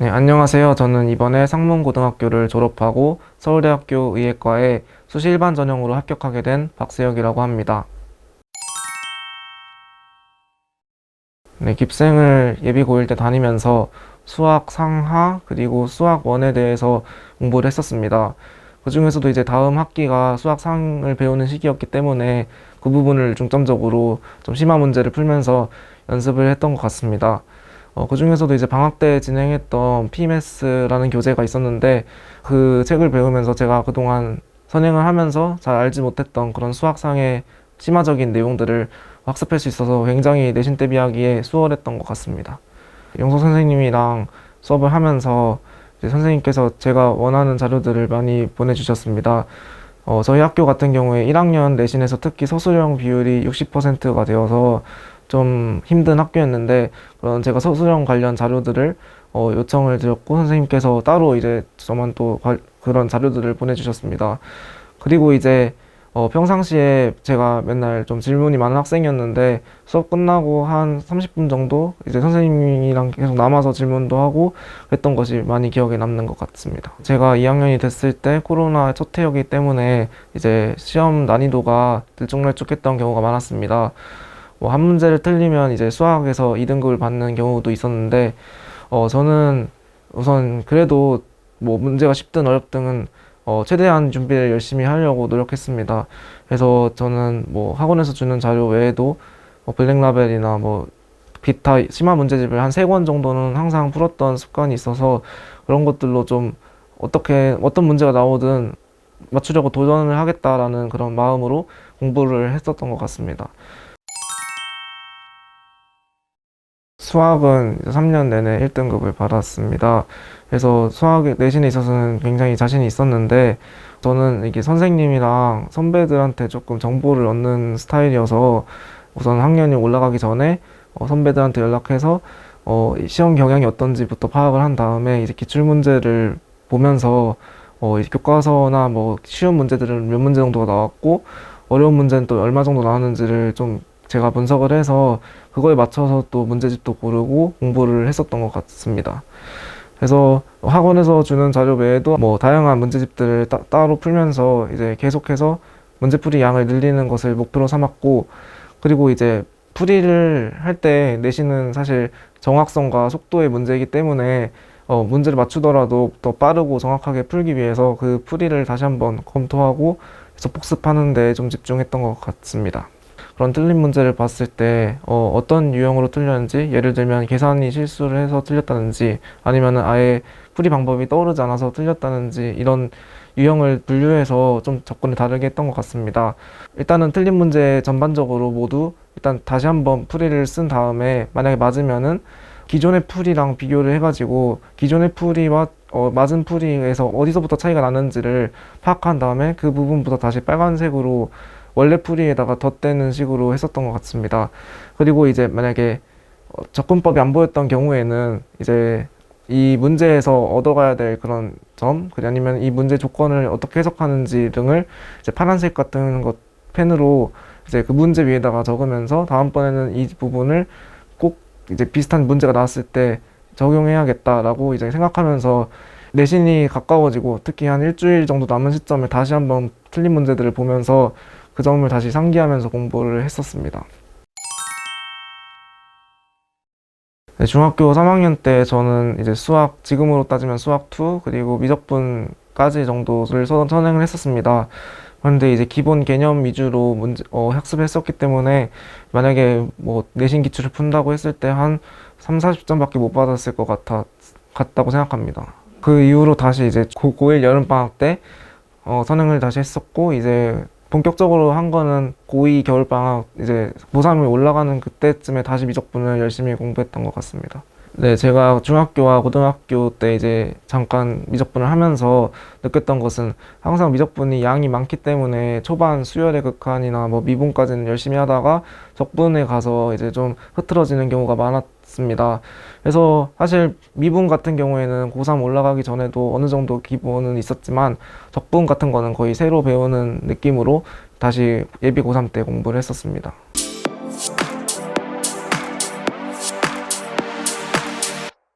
네, 안녕하세요. 저는 이번에 상문고등학교를 졸업하고 서울대학교 의예과에 수시 일반 전형으로 합격하게 된 박세혁이라고 합니다. 네, 깁생을 예비 고1 때 다니면서 수학 상하 그리고 수학 원에 대해서 공부를 했었습니다. 그중에서도 이제 다음 학기가 수학 상을 배우는 시기였기 때문에 그 부분을 중점적으로 좀 심화 문제를 풀면서 연습을 했던 것 같습니다. 그중에서도 이제 방학 때 진행했던 PMS라는 교재가 있었는데 그 책을 배우면서 제가 그동안 선행을 하면서 잘 알지 못했던 그런 수학상의 심화적인 내용들을 학습할 수 있어서 굉장히 내신 대비하기에 수월했던 것 같습니다. 영서 선생님이랑 수업을 하면서 이제 선생님께서 제가 원하는 자료들을 많이 보내주셨습니다. 저희 학교 같은 경우에 1학년 내신에서 특히 서술형 비율이 60%가 되어서 좀 힘든 학교였는데 그런 제가 서술형 관련 자료들을 요청을 드렸고 선생님께서 따로 이제 저만 또 그런 자료들을 보내주셨습니다. 그리고 이제 평상시에 제가 맨날 좀 질문이 많은 학생이었는데 수업 끝나고 한 30분 정도 이제 선생님이랑 계속 남아서 질문도 하고 그랬던 것이 많이 기억에 남는 것 같습니다. 제가 2학년이 됐을 때 코로나 첫 해였기 때문에 이제 시험 난이도가 들쭉날쭉했던 경우가 많았습니다. 한 문제를 틀리면 이제 수학에서 2등급을 받는 경우도 있었는데 저는 우선 그래도 뭐 문제가 쉽든 어렵든 최대한 준비를 열심히 하려고 노력했습니다. 그래서 저는 뭐 학원에서 주는 자료 외에도 블랙라벨이나 뭐 기타 심화 문제집을 한 3권 정도는 항상 풀었던 습관이 있어서 그런 것들로 좀 어떤 문제가 나오든 맞추려고 도전을 하겠다라는 그런 마음으로 공부를 했었던 것 같습니다. 수학은 3년 내내 1등급을 받았습니다. 그래서 수학 내신에 있어서는 굉장히 자신이 있었는데 저는 이게 선생님이랑 선배들한테 조금 정보를 얻는 스타일이어서 우선 학년이 올라가기 전에 선배들한테 연락해서 시험 경향이 어떤지부터 파악을 한 다음에 이제 기출문제를 보면서 이제 교과서나 뭐 쉬운 문제들은 몇 문제 정도가 나왔고 어려운 문제는 또 얼마 정도 나왔는지를 좀 제가 분석을 해서 그거에 맞춰서 또 문제집도 고르고 공부를 했었던 것 같습니다. 그래서 학원에서 주는 자료 외에도 뭐 다양한 문제집들을 따로 풀면서 이제 계속해서 문제풀이 양을 늘리는 것을 목표로 삼았고 그리고 이제 풀이를 할 때 내신은 사실 정확성과 속도의 문제이기 때문에 문제를 맞추더라도 더 빠르고 정확하게 풀기 위해서 그 풀이를 다시 한번 검토하고 그래서 복습하는 데 좀 집중했던 것 같습니다. 그런 틀린 문제를 봤을 때 어떤 유형으로 틀렸는지 예를 들면 계산이 실수를 해서 틀렸다든지 아니면 아예 풀이 방법이 떠오르지 않아서 틀렸다든지 이런 유형을 분류해서 좀 접근을 다르게 했던 것 같습니다. 일단은 틀린 문제 전반적으로 모두 일단 다시 한번 풀이를 쓴 다음에 만약에 맞으면은 기존의 풀이랑 비교를 해가지고 기존의 풀이와 맞은 풀이에서 어디서부터 차이가 나는지를 파악한 다음에 그 부분부터 다시 빨간색으로 원래 풀이에다가 덧대는 식으로 했었던 것 같습니다. 그리고 이제 만약에 접근법이 안 보였던 경우에는 이제 이 문제에서 얻어가야 될 그런 점, 아니면 이 문제 조건을 어떻게 해석하는지 등을 이제 파란색 같은 것 펜으로 이제 그 문제 위에다가 적으면서 다음번에는 이 부분을 꼭 이제 비슷한 문제가 나왔을 때 적용해야겠다라고 이제 생각하면서 내신이 가까워지고 특히 한 일주일 정도 남은 시점에 다시 한번 틀린 문제들을 보면서 그 점을 다시 상기하면서 공부를 했었습니다. 네, 중학교 3학년 때 저는 이제 수학, 지금으로 따지면 수학 2, 그리고 미적분까지 정도를 선행을 했었습니다. 그런데 이제 기본 개념 위주로 학습을 했었기 때문에 만약에 뭐 내신 기출을 푼다고 했을 때 한 3, 40점밖에 못 받았을 것 같다고 생각합니다. 그 이후로 다시 이제 고1 여름방학 때 선행을 다시 했었고 이제 본격적으로 한 거는 고2 겨울방학 이제 고3이 올라가는 그때쯤에 다시 미적분을 열심히 공부했던 것 같습니다. 네, 제가 중학교와 고등학교 때 이제 잠깐 미적분을 하면서 느꼈던 것은 항상 미적분이 양이 많기 때문에 초반 수열의 극한이나 뭐 미분까지는 열심히 하다가 적분에 가서 이제 좀 흐트러지는 경우가 많았습니다. 그래서 사실 미분 같은 경우에는 고3 올라가기 전에도 어느 정도 기본은 있었지만 적분 같은 거는 거의 새로 배우는 느낌으로 다시 예비 고3 때 공부를 했었습니다.